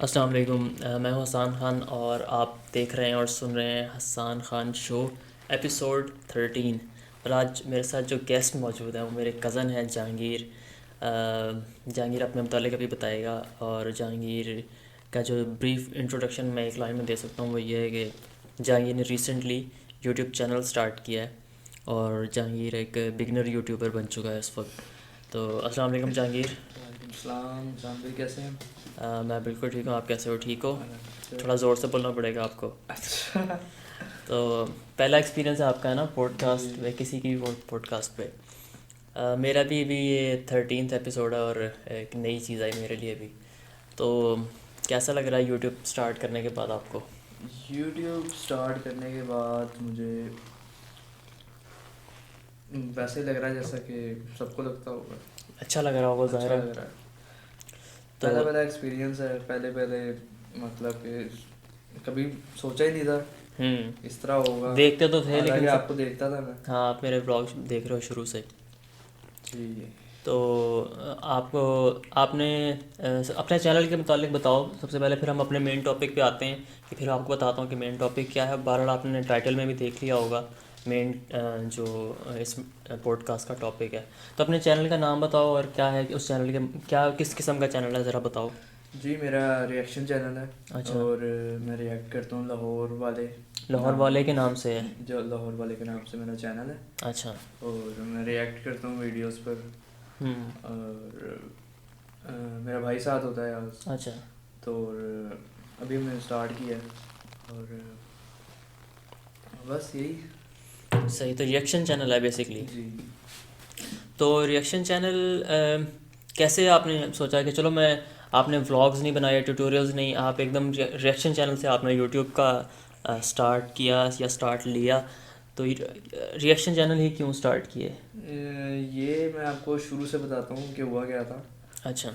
अस्सलाम वालेकुम। मैं हूं हसान ख़ान और आप देख रहे हैं और सुन रहे हैं हसान ख़ान शो एपिसोड 13। और आज मेरे साथ जो गेस्ट मौजूद हैं वो मेरे कज़न हैं जहांगीर। जहांगीर अपने मुतालिक अभी बताएगा। और जहांगीर का जो ब्रीफ इंट्रोडक्शन मैं एक लाइन में दे सकता हूँ वो ये है कि जहांगीर ने रिसेंटली यूट्यूब चैनल स्टार्ट किया है और जहांगीर एक बिगनर यूट्यूबर बन चुका है इस वक्त। तो अस्सलाम वालेकुम जहांगीर। वालेकुम सलाम जान भाई, कैसे हैं? मैं बिल्कुल ठीक हूँ, आप कैसे हो? ठीक हो? अच्छा। थोड़ा ज़ोर से बोलना पड़ेगा आपको। अच्छा। तो पहला एक्सपीरियंस है आपका है ना जी। पॉडकास्ट पे, किसी की भी पॉडकास्ट पे। मेरा भी ये 13th एपिसोड है और एक नई चीज़ आई मेरे लिए भी। तो कैसा लग रहा है यूट्यूब स्टार्ट करने के बाद आपको? यूट्यूब स्टार्ट करने के बाद मुझे वैसे ही लग रहा है जैसा कि सबको लगता होगा। अच्छा लग रहा होगा ज़ाहिर अच्छा है। लग रहा है। तो पहला पहला एक्सपीरियंस है, पहले पहले मतलब कि कभी सोचा ही नहीं था इस तरह होगा। देखते तो थे हालांकि लेकिन सब। आपको देखता था मैं। हाँ, आप मेरे ब्लॉग देख रहे हो शुरू से। जी। तो आपको आपने अपने चैनल के मुतालिक बताओ सबसे पहले, फिर हम अपने मेन टॉपिक पे आते हैं कि फिर आपको बताता हूँ कि मेन टॉपिक क्या है। बहरहाल आपने टाइटल में भी देख लिया होगा मेन जो इस पॉडकास्ट का टॉपिक है। तो अपने चैनल का नाम बताओ और क्या है कि उस चैनल के क्या किस किस्म का चैनल है, ज़रा बताओ। जी, मेरा रिएक्शन चैनल है। अच्छा। और मैं रिएक्ट करता हूँ लाहौर वाले लाहौर नाम वाले के नाम से है? जो लाहौर वाले के नाम से मेरा चैनल है। अच्छा। और मैं रिएक्ट करता हूँ वीडियोस पर। हम्म। और मेरा भाई साथ होता है आज। अच्छा। तो और अभी हमने स्टार्ट किया है। और बस यही। सही, तो रिएक्शन चैनल है बेसिकली। जी। तो रिएक्शन चैनल कैसे आपने सोचा कि चलो मैं, आपने व्लॉग्स नहीं बनाए, ट्यूटोरियल्स नहीं, आप एकदम रिएक्शन चैनल से आपने यूट्यूब का स्टार्ट किया या स्टार्ट लिया? तो रिएक्शन चैनल ही क्यों स्टार्ट किए? ये मैं आपको शुरू से बताता हूँ कि हुआ क्या था। अच्छा,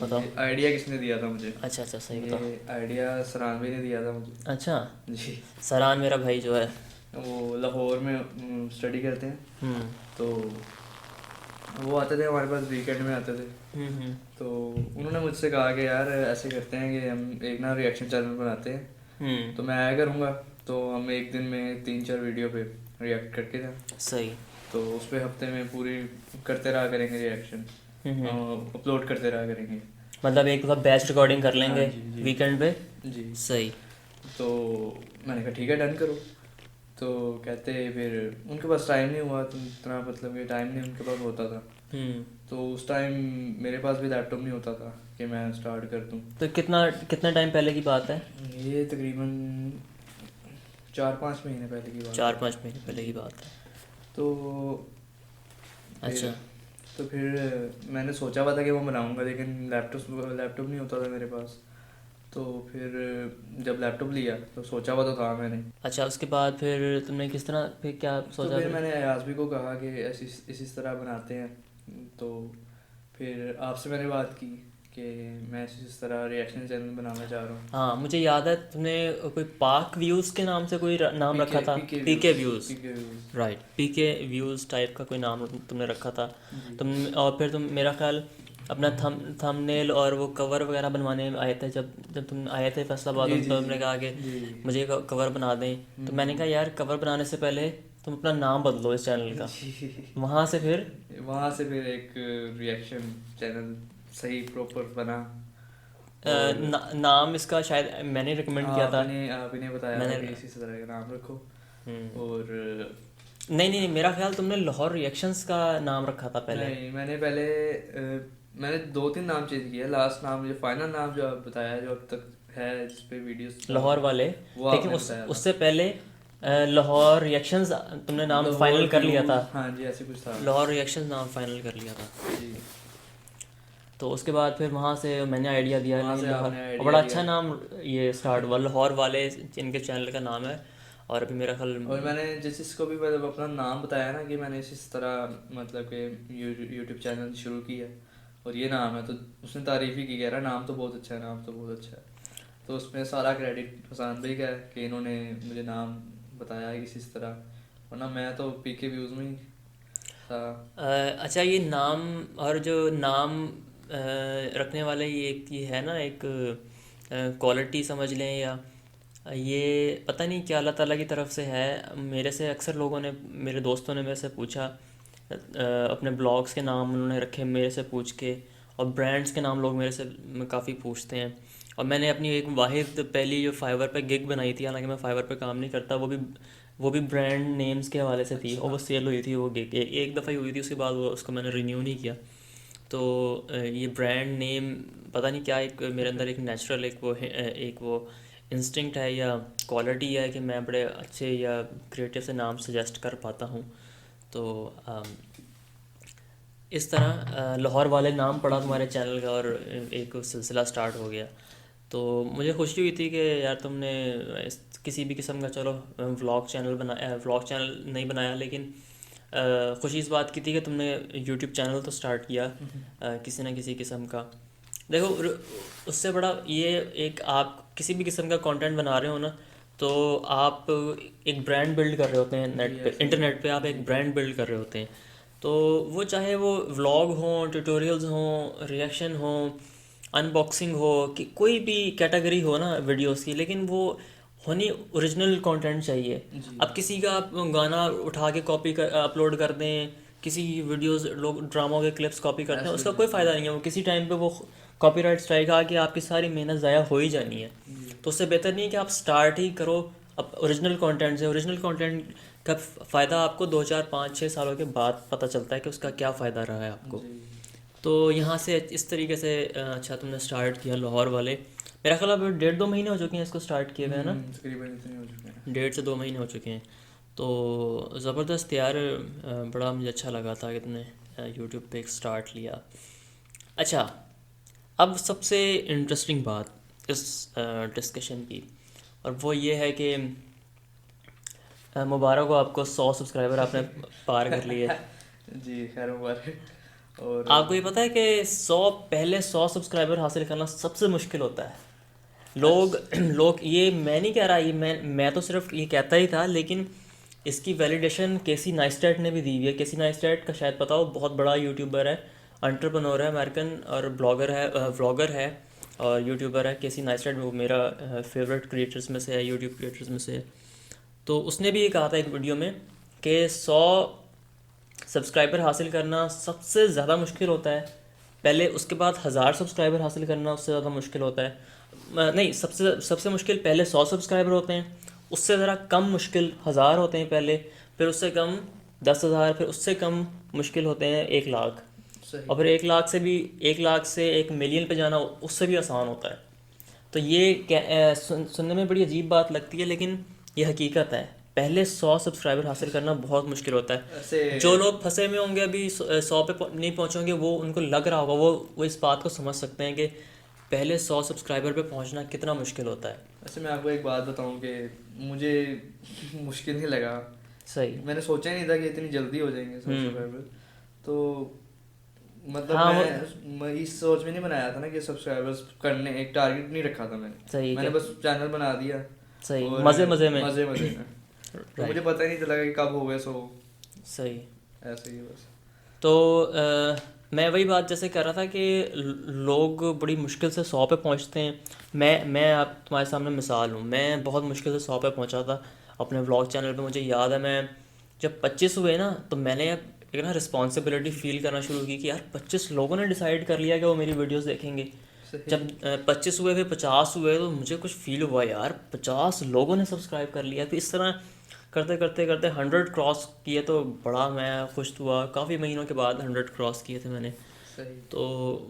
बताओ। ये आइडिया किसने दिया था मुझे? अच्छा अच्छा, सही बताओ। ये आइडिया सरानवी ने दिया था मुझे। अच्छा। जी। सरान मेरा भाई जो है। वो लाहौर में स्टडी करते हैं। हम्म। तो वो आते थे हमारे पास, वीकेंड में आते थे। हम्म। तो उन्होंने मुझसे कहा कि यार ऐसे करते हैं कि हम एक ना रिएक्शन चैनल बनाते हैं। हम्म। तो मैं आया करूँगा। तो हम एक दिन में 3-4 वीडियो पे रिएक्ट करके था। सही। तो उस पर हफ्ते में पूरी करते रहा करेंगे रिएक्शन। हम्म। अपलोड करते रहा करेंगे। मतलब एक दफ़ा बैच रिकॉर्डिंग कर हाँ लेंगे जी जी। वीकेंड पे। जी। सही। तो मैंने कहा ठीक है, डन करो। तो कहते फिर उनके पास टाइम नहीं हुआ, तो इतना मतलब कि टाइम नहीं उनके पास होता था। हम्म। तो उस टाइम मेरे पास भी लैपटॉप नहीं होता था कि मैं स्टार्ट कर दूँ। तो कितना कितना टाइम पहले की बात है? ये तकरीबन 4-5 महीने पहले की बात चार है। पाँच महीने पहले की जी। बात है। तो फिर अच्छा। तो फिर मैंने सोचा हुआ था कि वो बनाऊंगा, लेकिन लैपटॉप लैपटॉप नहीं होता था मेरे पास। तो फिर जब लैपटॉप लिया तो सोचा हुआ तो था मैंने। अच्छा, उसके बाद फिर तुमने किस तरह, फिर क्या तो सोचा फिर फिर? मैंने आजमी को कहा कि ऐसी इसी तरह बनाते हैं। तो फिर आपसे मैंने बात की कि मैं इस तरह रिएक्शन चैनल बनाना चाह रहा हूँ। हाँ, मुझे याद है तुमने कोई पाक व्यूज़ के नाम से कोई नाम रखा पीके था। पीके पीके व्यूज़। व्यूज़। पीके व्यूज़। राइट, पीके व्यूज़ टाइप का कोई नाम तुमने रखा था। जी तुम और फिर तुम मेरा ख्याल अपना थंबनेल और वो कवर वगैरह बनवाने में आए थे, जब जब तुम आए थे फैसलाबाद, जी जी तो जी तुमने कहा कि जी। मुझे कवर बना दें। तो मैंने कहा यार कवर बनाने से पहले तुम अपना नाम बदलो इस चैनल का। जी। वहाँ से फिर वहाँ से फिर एक रिएक्शन चैनल सही प्रॉपर बना। और नाम इसका शायद मैंने रिकमेंड किया था। आपने बताया था मैंने कि इसी तरह का नाम रखो। हम्म, और नहीं नहीं नहीं, मेरा ख्याल तुमने लाहौर रिएक्शंस का नाम रखा था पहले। नहीं, मैंने पहले मैंने 2-3 नाम चेंज किया। लास्ट नाम जो फाइनल नाम जो आप बताया, जो अब तक है जिस पे वीडियोस डाल लाहौर रहा हूँ, वाले। वो लेकिन आपने उस बताया था। उससे पहले लाहौर रिएक्शंस तुमने नाम लाहौर फाइनल कर लिया था। व्यूज, हाँ जी, ऐसे कुछ था। लाहौर रिएक्शंस नाम फाइनल कर लिया था। जी। तो उसके बाद फिर वहाँ से मैंने आइडिया दिया, वहाँ नहीं से लाहौर, आपने और आइडिया बड़ा दिया। अच्छा नाम ये स्टार्ट हुआ लाहौर वाले, इनके चैनल का नाम है। और अभी मेरा ख्याल और मैंने जिस जिसको भी मतलब अपना नाम बताया ना कि मैंने इस तरह मतलब कि यूट्यूब चैनल शुरू किया और ये नाम है, तो उसने तारीफ़ ही की, कह रहा नाम तो बहुत अच्छा है, नाम तो बहुत अच्छा है। तो उसमें सारा क्रेडिट हसान भाई का है कि इन्होंने मुझे नाम बताया इस तरह, वरना मैं तो पीके व्यूज़ में ही था। अच्छा, ये नाम और जो नाम रखने वाले ये एक ये है ना, एक क्वालिटी समझ लें, या ये पता नहीं क्या अल्लाह ताला की तरफ से है। मेरे से अक्सर लोगों ने, मेरे दोस्तों ने मेरे से पूछा, अपने ब्लॉग्स के नाम उन्होंने रखे मेरे से पूछ के, और ब्रांड्स के नाम लोग मेरे से काफ़ी पूछते हैं। और मैंने अपनी एक वाहिद पहली जो फाइवर पे गिग बनाई थी, हालांकि मैं फाइवर पे काम नहीं करता, वो भी ब्रांड नेम्स के हवाले से थी, और वो अच्छा। सेल हुई थी वो गिग, एक दफ़ा ही हुई थी, उसके बाद वो उसको मैंने रिन्यू नहीं किया। तो ये ब्रांड नेम पता नहीं क्या, एक मेरे अंदर एक नेचुरल एक वो इंस्टिंक्ट है या क्वालिटी है कि मैं बड़े अच्छे या क्रिएटिव से नाम सजेस्ट कर पाता हूँ। तो इस तरह लाहौर वाले नाम पड़ा जी। तुम्हारे चैनल का, और एक सिलसिला स्टार्ट हो गया। तो मुझे खुशी हुई थी कि यार तुमने किसी भी किस्म का, चलो व्लॉग चैनल नहीं बनाया, लेकिन खुशी इस बात की थी कि तुमने यूट्यूब चैनल तो स्टार्ट किया किसी न किसी किस्म का। देखो उससे बड़ा ये, एक आप किसी भी किस्म का कंटेंट बना रहे हो ना, तो आप एक ब्रांड बिल्ड कर रहे होते हैं जी, नेट पे, ऐसा ही है। इंटरनेट पे आप जी। एक ब्रांड बिल्ड कर रहे होते हैं। तो वो चाहे वो व्लॉग हों, ट्यूटोरियल्स हों, रिएक्शन हो, अनबॉक्सिंग हो, कि कोई भी कैटेगरी हो ना वीडियोस की, लेकिन वो होनी ओरिजिनल कंटेंट चाहिए। जी। अब किसी का आप गाना उठा के कॉपी कर अपलोड कर दें, किसी वीडियोस लोग ड्रामों के क्लिप्स कॉपी करते हैं, ऐसे उसका नहीं कोई है। फ़ायदा नहीं है। वो किसी टाइम पे वो कॉपीराइट स्ट्राइक आ के आपकी सारी मेहनत ज़ाया हो ही जानी है। जी। तो उससे बेहतर नहीं है कि आप स्टार्ट ही करो अब ओरिजिनल कंटेंट से। ओरिजिनल कंटेंट का फ़ायदा आपको 2 4 5 6 सालों के बाद पता चलता है कि उसका क्या फ़ायदा रहा है आपको। जी। तो यहाँ से इस तरीके से अच्छा तुमने स्टार्ट किया लाहौर वाले। मेरा ख्याल अब 1.5 2 महीने हो चुके हैं इसको स्टार्ट किए हुए, है ना? तकरीबन इतने हो चुके हैं। 1.5 से 2 महीने हो चुके हैं। तो ज़बरदस्त यार, बड़ा मुझे अच्छा लगा था कि तुमने यूट्यूब पे एक स्टार्ट लिया। अच्छा, अब सबसे इंटरेस्टिंग बात इस डिस्कशन की, और वो ये है कि मुबारक हो आपको, 100 सब्सक्राइबर आपने पार कर लिए। जी, खैर मुबारक। और आपको ये पता है कि 100 सब्सक्राइबर हासिल करना सबसे मुश्किल होता है। लोग अच्छा। लोग ये मैं नहीं कह रहा, ये मैं तो सिर्फ ये कहता ही था, लेकिन इसकी वैलिडेशन केसी नाइस्टेट ने भी दी हुई है। केसी नाइस्टेट का शायद पता हो, बहुत बड़ा यूट्यूबर है, एंटरप्रेन्योर है, अमेरिकन, और व्लॉगर है और यूट्यूबर है। केसी नाइस्टेट वो मेरा फेवरेट क्रिएटर्स में से है, यूट्यूब क्रिएटर्स में से है। तो उसने भी ये कहा था एक वीडियो में कि 100 सब्सक्राइबर हासिल करना सबसे ज़्यादा मुश्किल होता है पहले, उसके बाद 1000 सब्सक्राइबर हासिल करना उससे ज़्यादा मुश्किल होता है। नहीं, सबसे सबसे मुश्किल पहले 100 सब्सक्राइबर होते हैं, उससे ज़रा कम मुश्किल 1000 होते हैं पहले, फिर उससे कम 10,000, फिर उससे कम मुश्किल होते हैं 1 लाख, सही। और फिर 1 लाख से भी, 1 लाख से 1 मिलियन पे जाना उससे भी आसान होता है। तो ये सुनने में बड़ी अजीब बात लगती है, लेकिन ये हकीकत है। पहले 100 सब्सक्राइबर हासिल करना बहुत मुश्किल होता ऐसे। है। जो लोग फंसे हुए होंगे अभी 100 पे नहीं पहुंचेंगे, वो उनको लग रहा होगा, वो इस बात को समझ सकते हैं कि पहले 100 सब्सक्राइबर पे पहुंचना कितना मुश्किल होता है। वैसे मैं आपको एक बात बताऊं कि मुझे मुश्किल नहीं लगा। सही। मैंने सोचा ही नहीं था कि इतनी जल्दी हो जाएंगे हम्म। सब्सक्राइबर। तो मतलब हाँ वो मैं इस सोच में नहीं बनाया था ना कि सब्सक्राइबर्स करने, एक टारगेट नहीं रखा था मैंने। सही मैंने के बस चैनल बना दिया सही, और मज़े मज़े में। मज़े मज़े में। तो मुझे राइट। पता ही नहीं चला कि कब हो गए। सो सही। ऐसे ही बस। तो मैं वही बात जैसे कर रहा था कि लोग बड़ी मुश्किल से 100 पे पहुंचते हैं। मैं आप तुम्हारे सामने मिसाल हूँ, मैं बहुत मुश्किल से 100 पे पहुंचा था अपने व्लॉग चैनल पे। मुझे याद है, मैं जब 25 हुए ना, तो मैंने एक ना रिस्पॉन्सिबिलिटी फील करना शुरू की कि यार 25 लोगों ने डिसाइड कर लिया कि वो मेरी वीडियोस देखेंगे। सही। जब 25 हुए, फिर 50 हुए, तो मुझे कुछ फील हुआ यार 50 लोगों ने सब्सक्राइब कर लिया। फिर इस तरह करते करते करते 100 क्रॉस किए, तो बड़ा मैं खुश हुआ। काफ़ी महीनों के बाद 100 क्रॉस किए थे मैंने। सही। तो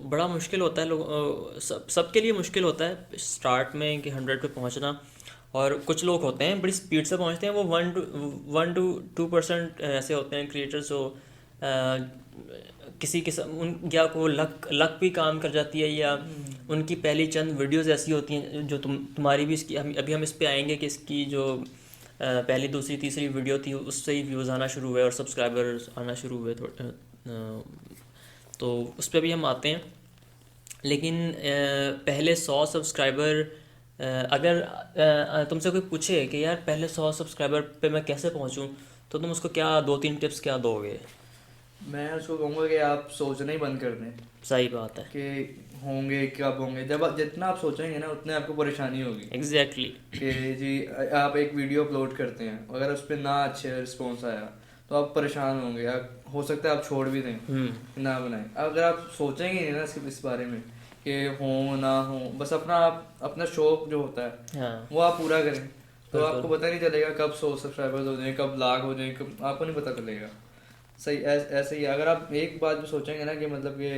बड़ा मुश्किल होता है, लोग सबके लिए मुश्किल होता है स्टार्ट में कि 100 पे पहुंचना। और कुछ लोग होते हैं बड़ी स्पीड से पहुंचते हैं, वो 1 to 2% ऐसे होते हैं क्रिएटर्स जो किसी किस्म उन या को लक लक भी काम कर जाती है, या उनकी पहली चंद वीडियोस ऐसी होती हैं जो तुम्हारी भी इसकी अभी हम इस पे आएंगे कि इसकी जो पहली दूसरी तीसरी वीडियो थी उससे ही व्यूज़ आना शुरू हुए और सब्सक्राइबर्स आना शुरू हुए तो उस पर भी हम आते हैं। लेकिन पहले 100 सब्सक्राइबर, अगर तुमसे कोई पूछे कि यार पहले 100 सब्सक्राइबर पे मैं कैसे पहुंचूं, तो तुम उसको क्या 2 3 टिप्स क्या दोगे? मैं उसको कहूँगा कि आप सोचना ही बंद कर दें सही बात है। कि होंगे कब होंगे। जब आप जितना आप सोचेंगे ना उतने आपको परेशानी होगी एग्जैक्टली। कि जी आप एक वीडियो अपलोड करते हैं, अगर उस पर ना अच्छे रिस्पॉन्स आया तो आप परेशान होंगे, आप हो सकता है आप छोड़ भी दें, ना बनाएं। अगर आप सोचेंगे नहीं ना इस बारे में कि हो ना हो, बस अपना शौक जो होता है हाँ वो आप पूरा करें, तो आपको बिल्कुल। पता नहीं चलेगा कब 100 सब्सक्राइबर्स हो जाएं, कब लाख हो जाएं, कब आपको नहीं पता चलेगा। सही ऐसे ही अगर आप एक बात भी सोचेंगे ना कि मतलब कि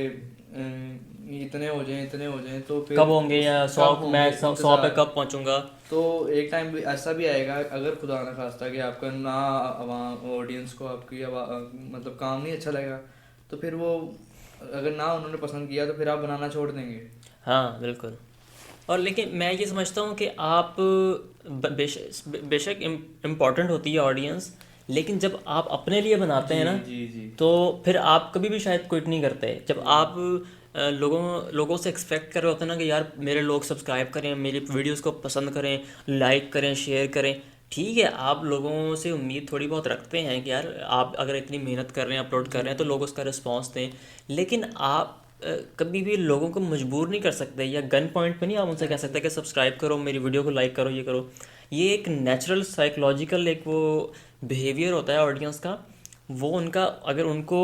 इतने हो जाएं तो फिर कब होंगे या सौ, कब मैं होंगे 100 पे इंतज़ार। कब पहुंचूंगा। तो एक टाइम भी ऐसा भी आएगा, अगर खुदा ना खास्ता कि आपका ना ऑडियंस को आपकी मतलब काम नहीं अच्छा लगेगा, तो फिर वो अगर ना उन्होंने पसंद किया तो फिर आप बनाना छोड़ देंगे। हाँ बिल्कुल। और लेकिन मैं ये समझता हूँ कि आप बेशक इम्पोर्टेंट होती है ऑडियंस, लेकिन जब आप अपने लिए बनाते जी हैं ना, जी जी तो फिर आप कभी भी शायद क्विट नहीं करते। जब जी आप लोगों से एक्सपेक्ट कर रहे होते हैं ना कि यार मेरे लोग सब्सक्राइब करें, मेरी वीडियोस को पसंद करें, लाइक करें, शेयर करें। ठीक है, आप लोगों से उम्मीद थोड़ी बहुत रखते हैं कि यार आप अगर इतनी मेहनत कर रहे हैं, अपलोड कर जी रहे हैं, तो लोग उसका रिस्पॉन्स दें। लेकिन आप कभी भी लोगों को मजबूर नहीं कर सकते, या गन पॉइंट पे नहीं आप उनसे कह सकते कि सब्सक्राइब करो, मेरी वीडियो को लाइक करो, ये करो। ये एक नेचुरल साइकोलॉजिकल एक वो बिहेवियर होता है ऑडियंस का। वो उनका, अगर उनको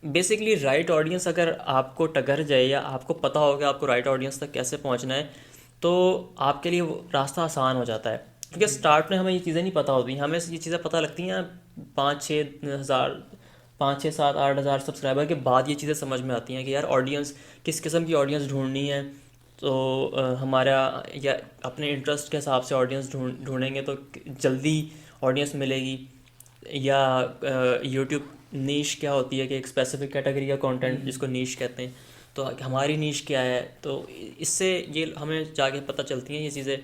बेसिकली राइट ऑडियंस अगर आपको टकर जाए, या आपको पता हो कि आपको राइट ऑडियंस तक कैसे पहुंचना है, तो आपके लिए वो रास्ता आसान हो जाता है। क्योंकि जी स्टार्ट में हमें ये चीज़ें नहीं पता होती, हमें ये चीज़ें पता लगती हैं 5-6 हज़ार, 5-6-7-8 हज़ार सब्सक्राइबर के बाद ये चीज़ें समझ में आती हैं कि यार ऑडियंस किस किस्म की ऑडियंस ढूंढनी है। तो हमारा, या अपने इंटरेस्ट के हिसाब से ऑडियंस ढूंढेंगे तो जल्दी ऑडियंस मिलेगी। या यूट्यूब नीश क्या होती है कि एक स्पेसिफिक कैटेगरी का कंटेंट हम्म जिसको नीश कहते हैं, तो हमारी नीश क्या है। तो इससे ये हमें जाके पता चलती हैं ये चीज़ें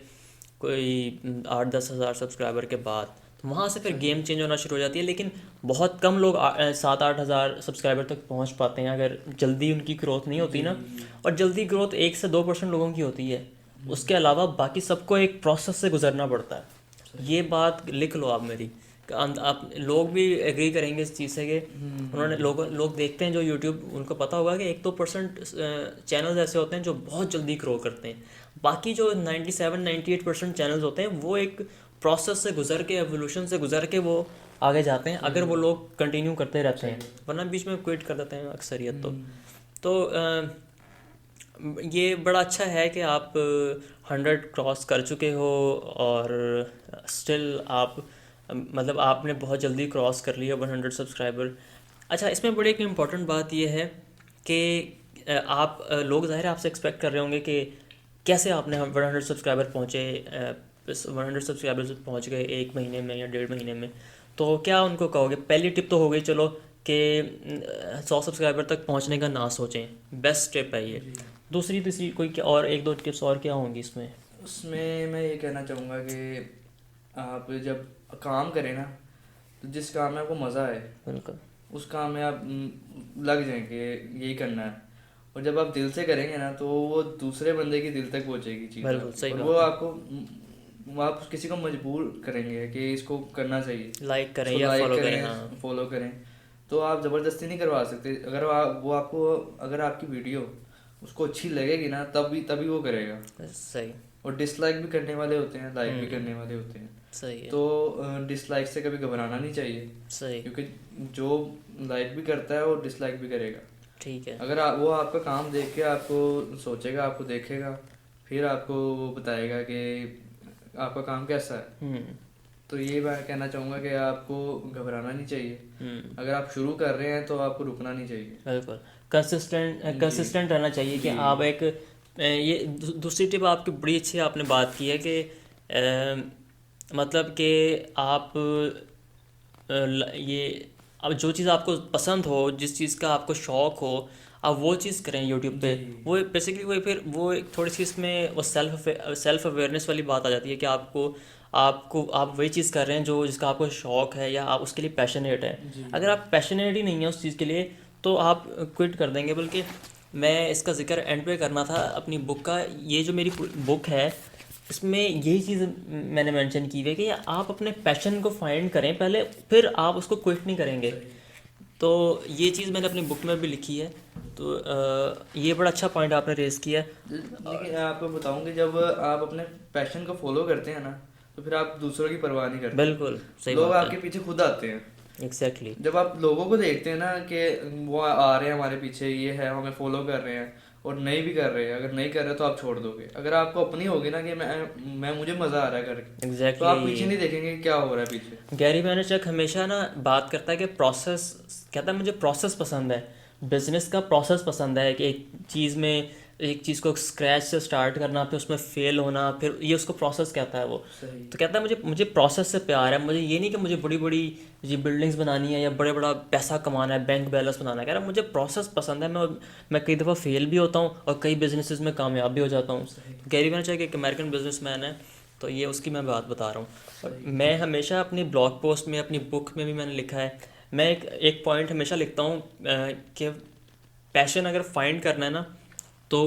कोई 8-10 हज़ार सब्सक्राइबर के बाद। तो वहाँ से फिर सही गेम चेंज होना शुरू हो जाती है। लेकिन बहुत कम लोग 7-8 हज़ार सब्सक्राइबर तक पहुँच पाते हैं अगर जल्दी उनकी ग्रोथ नहीं होती जी ना। जी और जल्दी ग्रोथ 1 से 2% लोगों की होती है। हम्म उसके अलावा बाकी सबको एक प्रोसेस से गुजरना पड़ता है। सही ये बात लिख लो आप मेरी। आप लोग भी एग्री करेंगे इस चीज़ से कि उन्होंने लोग देखते हैं जो यूट्यूब, उनको पता होगा कि 1-2% चैनल्स ऐसे होते हैं जो बहुत जल्दी ग्रो करते हैं। बाकी जो 97-98% चैनल्स होते हैं वो एक प्रोसेस से गुजर के, एवोल्यूशन से गुजर के वो आगे जाते हैं, अगर वो लोग कंटिन्यू करते रहते सही हैं। वरना बीच में क्विट कर देते हैं अक्सरियत। हम्म तो ये बड़ा अच्छा है कि आप 100 क्रॉस कर चुके हो, और स्टिल आप मतलब आपने बहुत जल्दी क्रॉस कर लिया 100 सब्सक्राइबर। अच्छा, इसमें बड़ी एक इम्पॉर्टेंट बात ये है कि आप लोग ज़ाहिर है आपसे एक्सपेक्ट कर रहे होंगे कि कैसे आपने 100 सब्सक्राइबर पहुँचे, 100 सब्सक्राइबर पहुँच गए 1 महीने में या 1.5 महीने में। तो क्या उनको कहोगे? पहली टिप तो हो गई चलो कि 100 सब्सक्राइबर तक पहुँचने का ना सोचें, बेस्ट टिप है ये। जी। दूसरी तीसरी कोई क्या और 1-2 टिप्स और क्या होंगी इसमें? उसमें मैं ये कहना चाहूँगा कि आप जब काम करें ना, तो जिस काम में आपको मज़ा आए बिल्कुल उस काम में आप लग जाएं कि यही करना है। और जब आप दिल से करेंगे ना तो वो दूसरे बंदे की दिल तक पहुंचेगी चीज़ बिल्कुल आपकी, सही और वो बात है। आपको आप किसी को मजबूर करेंगे कि इसको करना चाहिए, लाइक करें इसको या लाइक फॉलो करें, करें, हाँ। फॉलो करें। तो आप ज़बरदस्ती नहीं करवा सकते। अगर वो आपको, अगर आपकी वीडियो उसको अच्छी लगेगी ना तभी तभी वो करेगा। सही। और डिसलाइक भी करने वाले होते हैं, लाइक भी हम्म। करने वाले होते हैं। सही है। तो डिसलाइक से कभी घबराना नहीं चाहिए, सही। क्योंकि जो लाइक भी करता है वो डिसलाइक भी करेगा। ठीक है। अगर वो आपका काम देख के आपको सोचेगा, आपको देखेगा, फिर आपको वो बताएगा कि आपका काम कैसा है। हम्म। तो ये मैं कहना चाहूँगा कि आपको घबराना नहीं चाहिए। हम्म। अगर आप शुरू कर रहे हैं तो आपको रुकना नहीं चाहिए। बिल्कुल। जी कंसिस्टेंट रहना चाहिए कि जी आप एक ये दूसरी टिप आपकी बड़ी अच्छी आपने बात की है कि मतलब कि आप ये, अब जो चीज़ आपको पसंद हो, जिस चीज़ का आपको शौक़ हो, आप वो चीज़ करें यूट्यूब पे। जी वो बेसिकली वही, फिर वो एक थोड़ी सी इसमें वो सेल्फ अवेयरनेस वाली बात आ जाती है कि आपको आपको आप वही चीज़ कर रहे हैं जो जिसका आपको शौक़ है या आप उसके लिए पैशनेट है। जी अगर आप पैशनेट ही नहीं है उस चीज़ के लिए, तो आप क्विट कर देंगे। बल्कि मैं इसका जिक्र एंड पे करना था अपनी बुक का। ये जो मेरी बुक है, इसमें यही चीज़ मैंने मेंशन की हुई है कि आप अपने पैशन को फाइंड करें पहले, फिर आप उसको क्विट नहीं करेंगे। सही तो ये चीज़ मैंने अपनी बुक में भी लिखी है। तो ये बड़ा अच्छा पॉइंट आपने रेज़ किया है। लेकिन मैं आपको बताऊं कि जब आप अपने पैशन को फॉलो करते हैं ना, तो फिर आप दूसरों की परवाह नहीं करते। बिल्कुल सही लोग बात है। आपके पीछे खुद आते हैं। एग्जैक्टली। जब आप लोगों को देखते हैं ना कि वो आ रहे हैं हमारे पीछे, ये है, हमें फॉलो कर रहे हैं, और नहीं भी कर रहे हैं, अगर नहीं कर रहे तो आप छोड़ दोगे। अगर आपको अपनी होगी ना कि मैं मुझे मज़ा आ रहा है करके, तो एग्जैक्टली। आप पीछे नहीं देखेंगे कि क्या हो रहा है पीछे। गैरी वेनरचक हमेशा ना बात करता है कि प्रोसेस, कहता है मुझे प्रोसेस पसंद है, बिजनेस का प्रोसेस पसंद है कि एक चीज़ को स्क्रैच से स्टार्ट करना, फिर उसमें फेल होना, फिर ये उसको प्रोसेस कहता है वो। सही। तो कहता है मुझे मुझे प्रोसेस से प्यार है, मुझे ये नहीं कि मुझे बड़ी बड़ी ये बिल्डिंग्स बनानी है या बड़े बड़ा पैसा कमाना है, बैंक बैलेंस बनाना है। कह रहा है मुझे प्रोसेस पसंद है। मैं कई दफ़ा फेल भी होता हूँ और कई बिजनेसेस में कामयाब भी हो जाता हूँ। सही। गैरी वेनरचक एक अमेरिकन बिजनेसमैन है, तो ये उसकी मैं बात बता रहा हूँ। और सही। मैं हमेशा अपनी ब्लॉग पोस्ट में, अपनी बुक में भी मैंने लिखा है, मैं एक पॉइंट हमेशा लिखता हूँ कि पैशन अगर फाइंड करना है ना, तो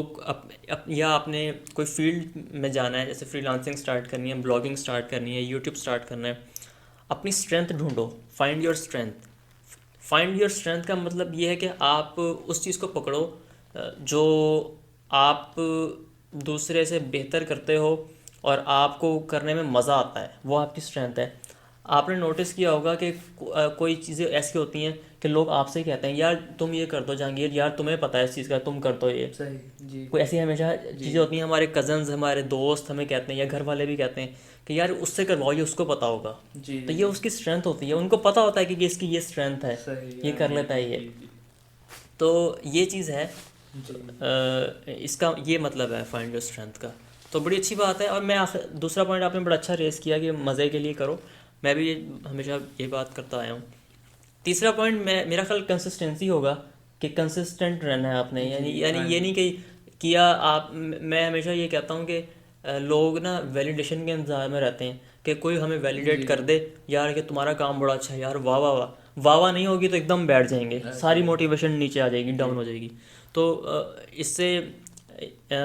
या आपने कोई फील्ड में जाना है, जैसे फ्रीलांसिंग स्टार्ट करनी है, ब्लॉगिंग स्टार्ट करनी है, यूट्यूब स्टार्ट करना है, अपनी स्ट्रेंथ ढूंढो। Find your strength. Find your strength का मतलब ये है कि आप उस चीज़ को पकड़ो जो आप दूसरे से बेहतर करते हो और आपको करने में मज़ा आता है, वो आपकी स्ट्रेंथ है। आपने नोटिस किया होगा कि कोई चीज़ें ऐसी होती हैं कि लोग आपसे ही कहते हैं यार तुम ये कर दो जहांगीर, यार तुम्हें पता है इस चीज़ का, तुम कर दो ये। सही। जी। कोई ऐसी हमेशा जी। चीज़ें होती हैं, हमारे कज़न्स, हमारे दोस्त हमें कहते हैं या घर वाले भी कहते हैं कि यार उससे करवाओ, ये उसको पता होगा। जी। तो जी। ये उसकी स्ट्रेंथ होती है, उनको पता होता है कि इसकी ये स्ट्रेंथ है, सही। ये हाँ कर जी। लेता है ये। जी। जी। तो ये चीज़ है। जी। इसका ये मतलब है फाइंड योर स्ट्रेंथ का। तो बड़ी अच्छी बात है। और मैं दूसरा पॉइंट आपने बड़ा अच्छा रेस किया कि मज़े के लिए करो। मैं भी ये हमेशा ये बात करता आया हूँ। तीसरा पॉइंट मेरा ख्याल कंसिस्टेंसी होगा, कि कंसिस्टेंट रहना है आपने। जी। यानी यानी हाँ ये जी। नहीं कि किया आप। मैं हमेशा ये कहता हूँ कि लोग ना वैलिडेशन के इंतज़ार में रहते हैं कि कोई हमें वैलिडेट जी। कर दे, यार कि तुम्हारा काम बड़ा अच्छा है यार, वाह वाह वाह। वाह वाह नहीं होगी तो एकदम बैठ जाएंगे, ऐसे सारी ही। मोटिवेशन नीचे आ जाएगी, जी। डाउन हो जाएगी। तो इससे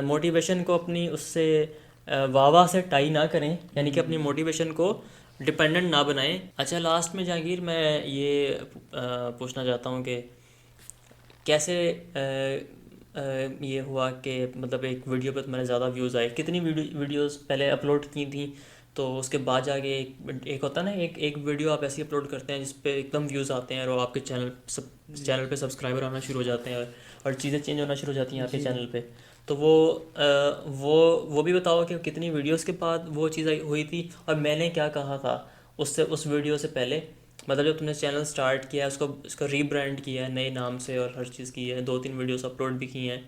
मोटिवेशन को अपनी उससे वाह वाह से टाई ना करें, यानी कि अपनी मोटिवेशन को डिपेंडेंट ना बनाएं। अच्छा, लास्ट में जहांगीर मैं ये पूछना चाहता हूँ कि कैसे ये हुआ कि मतलब एक वीडियो पे तुम्हारे ज़्यादा व्यूज़ आए, कितनी वीडियोस पहले अपलोड की थी, तो उसके बाद जाके एक होता है ना, एक वीडियो आप ऐसी अपलोड करते हैं जिस पे एकदम व्यूज़ आते हैं और वो आपके जी। चैनल पे सब्सक्राइबर आना शुरू हो जाते हैं और चीज़ें चेंज होना शुरू हो जाती हैं आपके जी। चैनल पे। तो वो भी बताओ कि कितनी वीडियोस के बाद वो चीज़ हुई थी, और मैंने क्या कहा था उससे, उस वीडियो से पहले। मतलब जब तुमने चैनल स्टार्ट किया है, उसको रीब्रांड किया है नए नाम से और हर चीज़ की है, 2-3 वीडियोस अपलोड भी की हैं,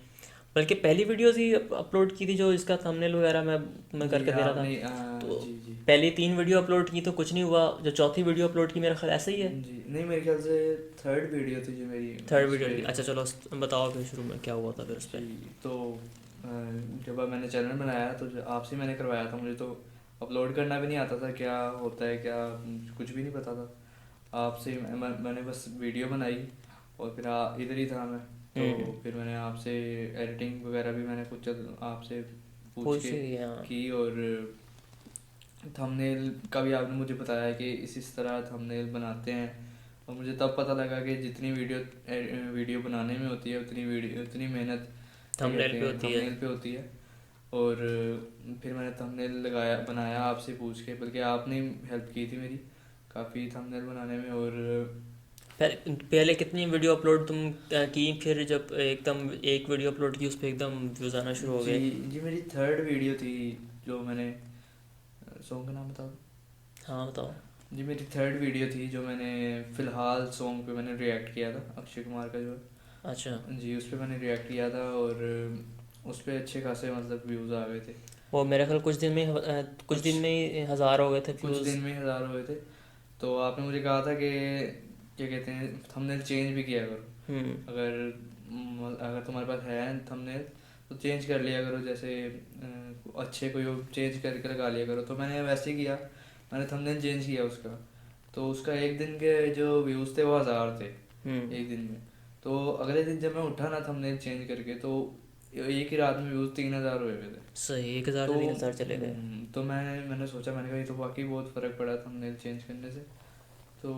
बल्कि पहली वीडियोस ही अपलोड की थी जो इसका थंबनेल वगैरह मैं जी। करके दे रहा था। आपने तो जी। जी। पहली 3 वीडियो अपलोड की तो कुछ नहीं हुआ, जो चौथी वीडियो अपलोड की मेरा ख्याल ऐसा ही है। जी। नहीं, मेरे ख्याल से थर्ड वीडियो थी जो मेरी थर्ड उस वीडियो पे। की, अच्छा चलो बताओ फिर शुरू में क्या हुआ था फिर उस जी। पर। तो जब मैंने चैनल बनाया तो आपसे मैंने करवाया था। मुझे तो अपलोड करना भी नहीं आता था, क्या होता है क्या, कुछ भी नहीं पता था। आपसे मैंने बस वीडियो बनाई, और फिर इधर ही था मैं। तो हम्म। फिर मैंने आपसे एडिटिंग वगैरह भी मैंने कुछ आपसे पूछ पूछ के ही हाँ। की, और थंबनेल का भी आपने मुझे बताया कि इस तरह थंबनेल बनाते हैं। और मुझे तब पता लगा कि जितनी वीडियो बनाने में होती है उतनी मेहनत क्या थंबनेल कहते पे हैं होती है। थंबनेल पे होती है। और फिर मैंने थंबनेल बनाया आपसे पूछ के, बल्कि आपने हेल्प की थी मेरी काफ़ी थंबनेल बनाने में। और पहले कितनी वीडियो अपलोड तुम की, फिर जब एकदम एक वीडियो अपलोड की उस पर एकदम व्यूज़ आना शुरू हो जी। गए। जी, मेरी थर्ड वीडियो थी जो मैंने, सॉन्ग का नाम बताओ। हाँ बताओ। जी, मेरी थर्ड वीडियो थी जो मैंने फ़िलहाल सॉन्ग पे मैंने रिएक्ट किया था, अक्षय कुमार का जो अच्छा, है। जी, उस पे मैंने रिएक्ट किया था, और उस पे अच्छे खासे मतलब व्यूज़ आ गए थे। वो मेरे ख्याल कुछ कुछ दिन में ही 1000 हो गए थे कुछ व्यूज़। दिन में 1000 हुए थे। तो आपने मुझे कहा था कि क्या कहते हैं थंबनेल चेंज भी किया करो। हम्म। अगर तुम्हारे पास है थंबनेल तो चेंज कर लिया करो, जैसे अच्छे कोई चेंज करके लगा लिया करो। तो मैंने वैसे ही किया, मैंने थंबनेल चेंज किया उसका। तो उसका एक दिन के जो व्यूज़ थे वो 1000 थे हम्म। एक दिन में। तो अगले दिन जब मैं उठा ना थंबनेल चेंज करके, तो एक ही रात में व्यूज़ 3000 हुए हुए थे। सही, 1000 तो से 3000 चले गए। तो मैंने सोचा, मैंने कहा ये तो वाकई बहुत फ़र्क पड़ा थंबनेल चेंज करने से। तो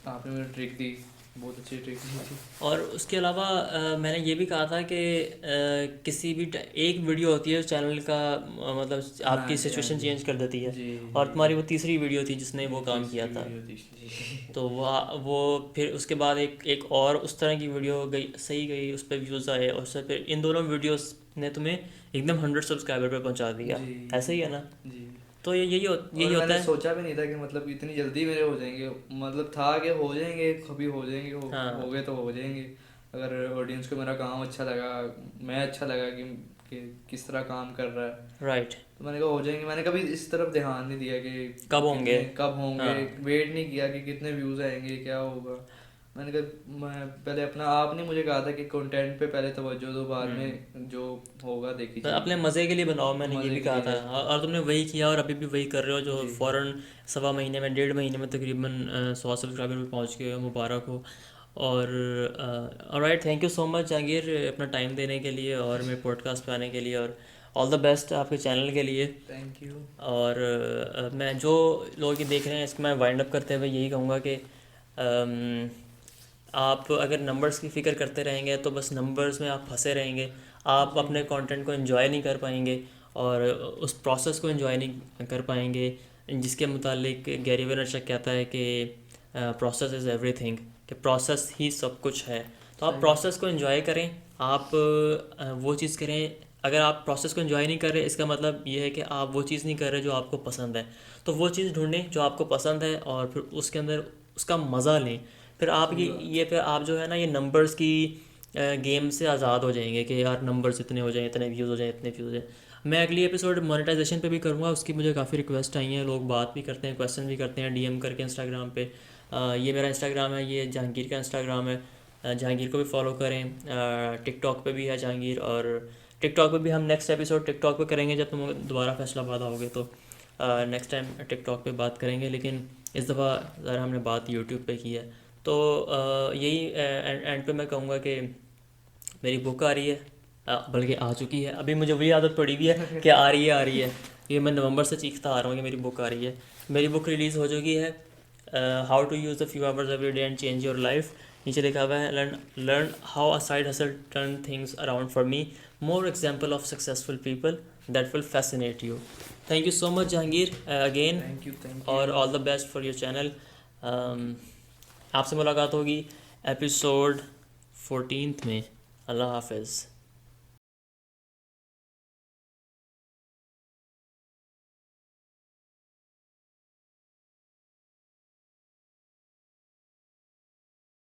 आपने मुझे ट्रिक दी, बहुत अच्छी ट्रिक दी थी। और उसके अलावा मैंने ये भी कहा था कि किसी भी एक वीडियो होती है चैनल का मतलब हाँ आपकी जी, हाँ सिचुएशन जी। चेंज कर देती है। जी और जी तुम्हारी जी। वो तीसरी वीडियो थी जिसने वो ये काम किया तीसरी था। वीडियो थी जी। तो वो फिर उसके बाद एक और उस तरह की वीडियो गई, सही गई, उस पर व्यूज़ आए, और उससे फिर इन दोनों वीडियोस ने तुम्हें एकदम 100 सब्सक्राइबर पे पहुंचा दिया। जी ऐसा ही है ना? जी। तो यही और होता मैंने है। सोचा भी नहीं था कि मतलब इतनी जल्दी मेरे हो जाएंगे, मतलब था कि हो जाएंगे, कभी हो जाएंगे, हो हाँ, गए तो हो जाएंगे। अगर ऑडियंस को मेरा काम अच्छा लगा, मैं अच्छा लगा कि किस तरह काम कर रहा है, राइट। तो मैंने कहा हो जाएंगे। मैंने कभी इस तरफ ध्यान नहीं दिया कि कब होंगे? कितने कब होंगे, हाँ। वेट नहीं किया कि कितने व्यूज़ आएंगे, क्या होगा। मैंने कहा मैं पहले अपना, आपने मुझे कहा था कि कंटेंट पे पहले तवज्जो दो, बाद हम्म। में जो होगा देखी तो अपने जाएगी। मज़े के लिए बनाओ, मैंने ये मज़े भी के कहा लिए था। है। और तुमने वही किया, और अभी भी वही कर रहे हो, जो जी फ़ौरन सवा महीने में, 1.5 महीने में तकरीबन 100 सब्सक्राइबर पे पहुंच गए हो। मुबारक हो। और alright, thank you so much Jahangir, अपना टाइम देने के लिए और मेरे पॉडकास्ट पे आने के लिए, और ऑल द बेस्ट आपके चैनल के लिए। Thank you. और मैं जो लोग ये देख रहे हैं, इसको मैं वाइंड अप करते हुए यही कहूँगा कि अम, आप अगर नंबर्स की फ़िक्र करते रहेंगे तो बस नंबर्स में आप फंसे रहेंगे। आप जी अपने कंटेंट को एंजॉय नहीं कर पाएंगे, और उस प्रोसेस को एंजॉय नहीं कर पाएंगे, जिसके मुतालिक गैरी वेनरचक कहता है कि प्रोसेस इज़ एवरीथिंग, कि प्रोसेस ही सब कुछ है। तो आप सही है। प्रोसेस को एंजॉय करें। आप वो चीज़ करें। अगर आप प्रोसेस को एंजॉय नहीं कर रहे, इसका मतलब ये है कि आप वो चीज़ नहीं कर रहे जो आपको पसंद है। तो वो चीज़ ढूंढें जो आपको पसंद है, और फिर उसके अंदर उसका मज़ा लें। फिर आप सही बात। ये फिर आप जो है ना, ये नंबर्स की गेम से आज़ाद हो जाएंगे कि यार नंबर्स इतने हो जाएं, इतने व्यूज़ हो जाएं, इतने व्यूज़ हैं। मैं अगली एपिसोड मोनेटाइजेशन पे भी करूँगा, उसकी मुझे काफ़ी रिक्वेस्ट आई हैं, लोग बात भी करते हैं, क्वेश्चन भी करते हैं डीएम करके इंस्टाग्राम पे। ये मेरा इंस्टाग्राम है, ये जहांगीर का इंस्टाग्राम है। जहांगीर को भी फॉलो करें। टिकटॉक पे भी है जहांगीर, और टिकटॉक पे भी हम नेक्स्ट एपिसोड टिकटॉक पे करेंगे जब तुम दोबारा फैसलाबाद आओगे, तो नेक्स्ट टाइम टिकटॉक पे बात करेंगे। लेकिन इस दफ़ा ज़रा हमने बात यूट्यूब पे की है। तो यही एंड पे मैं कहूँगा कि मेरी बुक आ रही है, बल्कि आ चुकी है। अभी मुझे वही आदत पड़ी हुई है कि आ रही है, आ रही है। ये मैं नवंबर से चीखता आ रहा हूँ कि मेरी बुक आ रही है। मेरी बुक रिलीज़ हो चुकी है, how to use the few hours every day and change your life. नीचे लिखा हुआ है, learn how a side hustle turn things around for me, more example of successful people that will fascinate you. Thank you so much Jahangir again, thank you, thank और you. All the best for your channel. आपसे मुलाकात होगी episode 14 में। अल्लाह हाफिज़।